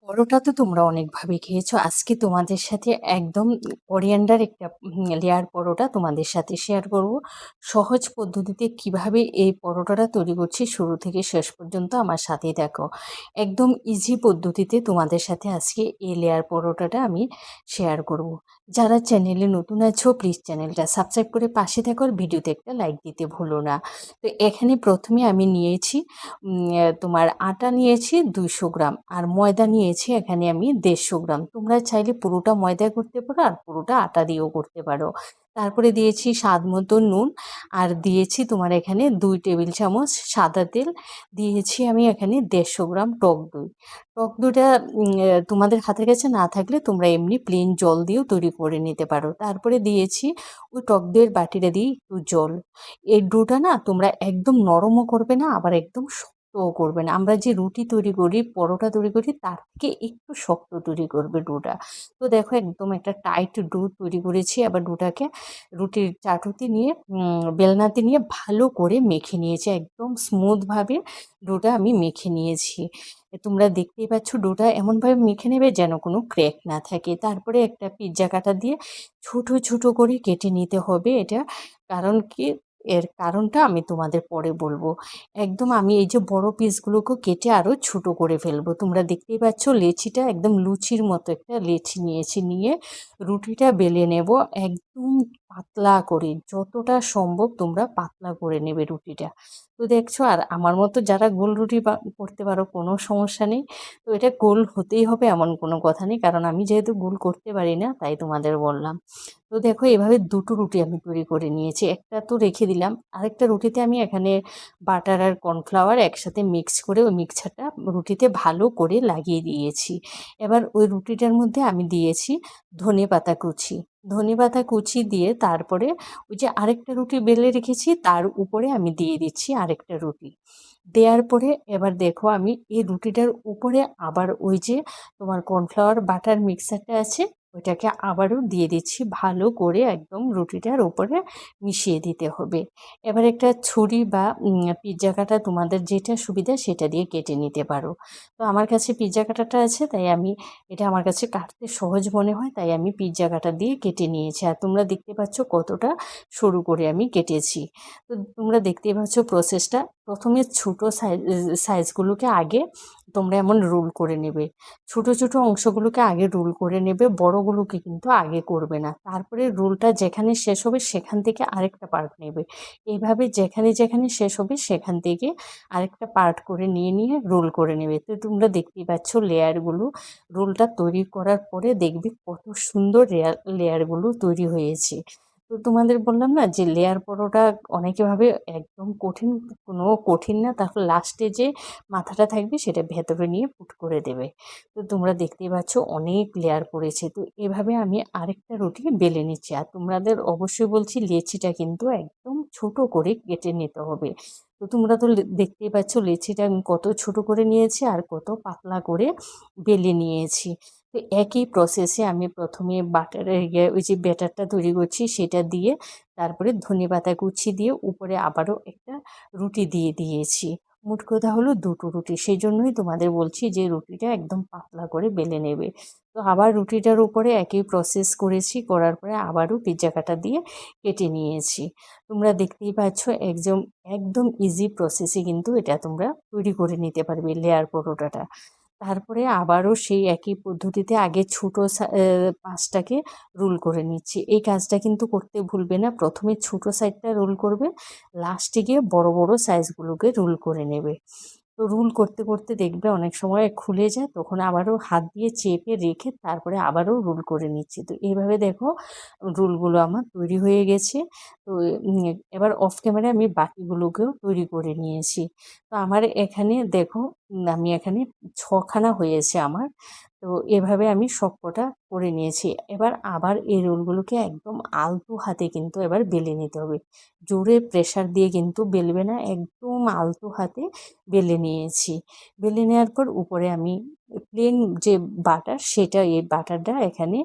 পরোটা তো তোমরা অনেকভাবে খেয়েছো। আজকে তোমাদের সাথে একদম কোরিয়ান্ডার একটা লেয়ার পরোটা তোমাদের সাথে শেয়ার করব। সহজ পদ্ধতিতে কিভাবে এই পরোটাটা তৈরি করছি শুরু থেকে শেষ পর্যন্ত আমার সাথেই দেখো। একদম ইজি পদ্ধতিতে তোমাদের সাথে আজকে এই লেয়ার পরোটাটা আমি শেয়ার করব। যারা চ্যানেলে নতুন আছো প্লিজ চ্যানেলটা সাবস্ক্রাইব করে পাশে থাকো, আর ভিডিওতে একটা লাইক দিতে ভুলো না। তো এখানে প্রথমে আমি নিয়েছি তোমার আটা নিয়েছি 200 গ্রাম, আর ময়দা নিয়েছি এখানে আমি 150 গ্রাম। তোমরা চাইলে পুরোটা ময়দা করতে পারো আর পুরোটা আটা দিয়েও করতে পারো। তারপরে দিয়েছি স্বাদ মতো নুন, আর দিয়েছি তোমার এখানে 2 টেবিল চামচ সাদা তেল, দিয়েছি আমি এখানে 150 গ্রাম টক দই। টক দইটা তোমাদের হাতের কাছে না থাকলে তোমরা এমনি প্লেন জল দিয়েও তৈরি করে নিতে পারো। তারপরে দিয়েছি ওই টক দইয়ের বাটিটা দিয়ে একটু জল। এই ডোটা না তোমরা একদম নরমও করবে না, আবার একদম শক্তও করবে না। আমরা যে রুটি তৈরি করি, পরোটা তৈরি করি, তার থেকে একটু শক্ত তৈরি করবে ডোটা। তো দেখো একদম একটা টাইট ডো তৈরি করেছি। আবার ডোটাকে রুটির চাটুতে নিয়ে বেলনাতে নিয়ে ভালো করে মেখে নিয়েছি, একদম স্মুথভাবে ডোটা আমি মেখে নিয়েছি। তোমরা দেখতেই পাচ্ছ ডোটা এমনভাবে মেখে নেবে যেন কোনো ক্র্যাক না থাকে। তারপরে একটা পিৎজা কাটা দিয়ে ছোট ছোট করে কেটে নিতে হবে এটা। কারণ কি, এর কারণটা আমি তোমাদের পরে বলবো। একদম আমি এই যে বড় পিসগুলোকে কেটে আরো ছোট করে ফেলবো। তোমরা দেখতেই পাচ্ছ লেচিটা একদম লুচির মতো একটা লেচি নিয়েছি, নিয়ে রুটিটা বেলে নেব একদম পাতলা করে, যতটা সম্ভব তোমরা পাতলা করে নেবে রুটিটা। তো দেখছো, আর আমার মতো যারা গোল রুটি করতে পারো কোনো সমস্যা নেই। তো এটা গোল হতেই হবে এমন কোনো কথা নেই, কারণ আমি যেহেতু গোল করতে পারি না তাই তোমাদের বললাম। তো দেখো এভাবে দুটো রুটি আমি তৈরি করে নিয়েছি, একটা তো রেখে দিলাম। আরেকটা রুটিতে আমি এখানে বাটার আর কর্নফ্লাওয়ার একসাথে মিক্স করে ওই মিক্সচারটা রুটিতে ভালো করে লাগিয়ে দিয়েছি। এবার ওই রুটিটার মধ্যে আমি দিয়েছি ধনেপাতা কুচি। ধনেপাতা কুচি দিয়ে তারপরে ওই যে আরেকটা রুটি বেলে রেখেছি তার উপরে আমি দিয়ে দিচ্ছি আরেকটা রুটি। দেওয়ার পরে এবার দেখো আমি এই রুটিটার উপরে আবার ওই যে তোমার কর্নফ্লাওয়ার বাটার মিক্সারটা আছে ওইটাকে আবারও দিয়ে দিচ্ছি, ভালো করে একদম রুটিটার উপরে মিশিয়ে দিতে হবে। এবার একটা ছুরি বা পিৎজা কাটা তোমাদের যেটা সুবিধা সেটা দিয়ে কেটে নিতে পারো। তো আমার কাছে পিৎজা কাটাটা আছে তাই আমি, এটা আমার কাছে কাটতে সহজ মনে হয় তাই আমি পিৎজা কাটা দিয়ে কেটে নিয়েছি। আর তোমরা দেখতে পাচ্ছ কতটা সরু করে আমি কেটেছি। তো তোমরা দেখতেই পাচ্ছ প্রসেসটা। প্রথমে ছোটো সাইজগুলোকে আগে তোমরা এমন রোল করে নেবে, ছোট ছোট অংশগুলোকে আগে রোল করে নেবে, বড়গুলোকে কিন্তু আগে করবে না। তারপরে রোলটা যেখানে শেষ হবে সেখান থেকে আরেকটা পার্ট নেবে, এইভাবে যেখানে যেখানে শেষ হবে সেখান থেকে আরেকটা পার্ট করে নিয়ে নিয়ে রোল করে নেবে। তো তোমরা দেখতেই পাচ্ছ লেয়ারগুলো রোলটা তৈরি করার পরে দেখবে কত সুন্দর লেয়ারগুলো তৈরি হয়েছে। তো তোমাদের বললাম না যে লেয়ার পরোটা অনেকে ভাবে একদম কঠিন, কোনো কঠিন না। তারপর লাস্টে যে মাথাটা থাকবে সেটা ভেতরে নিয়ে পুট করে দেবে। তো তোমরা দেখতেই পাচ্ছ অনেক লেয়ার পড়েছে। তো এভাবে আমি আরেকটা রুটি বেলে নিচ্ছি। আর তোমাদের অবশ্যই বলছি লেচিটা কিন্তু একদম ছোট করে কেটে নিতে হবে। তো তোমরা তো দেখতেই পাচ্ছ লেচিটা আমি কত ছোট করে নিয়েছি আর কত পাতলা করে বেলে নিয়েছি। তো একই প্রসেসে আমি প্রথমে বাটারের ওই যে ব্যাটারটা তৈরি করছি সেটা দিয়ে, তারপরে ধনেপাতা কুচি দিয়ে উপরে আবারও একটা রুটি দিয়ে দিয়েছি। মোট কথা হলো দুটো রুটি, সেই জন্যই তোমাদের বলছি যে রুটিটা একদম পাতলা করে বেলে নেবে। তো আবার রুটিটার উপরে একই প্রসেস করেছি, করার পরে আবারও পিৎজা কাটা দিয়ে কেটে নিয়েছি। তোমরা দেখতেই পাচ্ছ একদম একদম ইজি প্রসেসে কিন্তু এটা তোমরা তৈরি করে নিতে পারবে লেয়ার পরোটাটা। তারপরে আবারও সেই একই পদ্ধতিতে আগে ছোটো পাঁচটাকে রোল করে নিচ্ছি। এই কাজটা কিন্তু করতে ভুলবে না, প্রথমে ছোটো সাইজটা রোল করবে, লাস্টে গিয়ে বড় বড় সাইজগুলোকে রোল করে নেবে। তো রোল করতে করতে দেখবে অনেক সময় খুলে যায়, তখন আবারও হাত দিয়ে চেপে রেখে তারপরে আবারও রোল করে নিচ্ছি। তো এইভাবে দেখো রোলগুলো আমার তৈরি হয়ে গেছে। তো এবার অফ ক্যামেরায় আমি বাকিগুলোকেও তৈরি করে নিয়েছি। তো আমার এখানে দেখো আমি এখানে 6খানা হয়েছে আমার। তো এভাবে আমি সবকটা করে নিয়েছি। এবার আবার এই রোলগুলোকে একদম আলতো হাতে কিন্তু এবার বেলে নিতে হবে। জোরে প্রেসার দিয়ে কিন্তু বেলবে না, একদম আলতো হাতে বেলে নিয়েছি। বেলে নেওয়ার পর উপরে আমি প্লেন যে বাটার, সেটা এই বাটারটা এখানে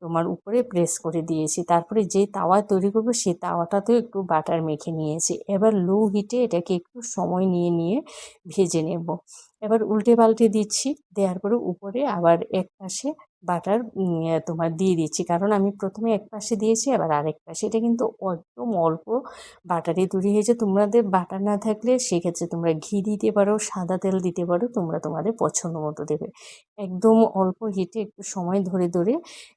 তোমার উপরে প্রেস করে দিয়েছি। তারপরে যে তাওয়া তৈরি করবো সেই তাওয়াটাতেও একটু বাটার মেখে নিয়েছি। এবার লো হিটে এটাকে একটু সময় নিয়ে নিয়ে ভেজে নেব। এবার উল্টে পাল্টে দিচ্ছি, দেওয়ার পরে উপরে আবার এক পাশে বাটার তোমার দিয়ে দিচ্ছি, কারণ আমি প্রথমে এক পাশে দিয়েছি আবার আরেক পাশে। এটা কিন্তু একদম অল্প বাটারে তৈরি হয়েছে। তোমাদের বাটার না থাকলে সেক্ষেত্রে তোমরা ঘি দিতে পারো, সাদা তেল দিতে পারো, তোমরা তোমাদের পছন্দ মতো দেবে। একদম অল্প হিটে একটু সময় ধরে ধরে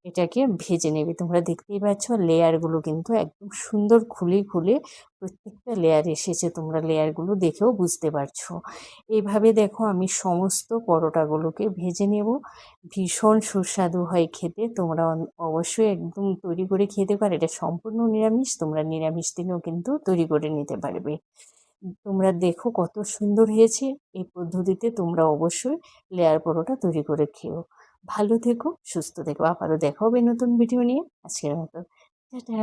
এটাকে ভেজে নেবে। তোমরা দেখতেই পাচ্ছ লেয়ারগুলো কিন্তু একদম সুন্দর খুলে খুলে প্রত্যেকটা লেয়ার এসেছে, তোমরা লেয়ারগুলো দেখেও বুঝতে পারছো। এইভাবে দেখো আমি সমস্ত পরোটাগুলোকে ভেজে নেব। ভীষণ সুস্বাদু হয় খেতে, তোমরা অবশ্যই একদম তৈরি করে খেতে পারো। এটা সম্পূর্ণ নিরামিষ, তোমরা নিরামিষ দিনেও কিন্তু তৈরি করে নিতে পারবে। তোমরা দেখো কত সুন্দর হয়েছে। এই পদ্ধতিতে তোমরা অবশ্যই লেয়ার পরোটা তৈরি করে খেও। ভালো থেকো, সুস্থ থেকো, আবারও দেখা হবে নতুন ভিডিও নিয়ে। আজকের মতো টাটা।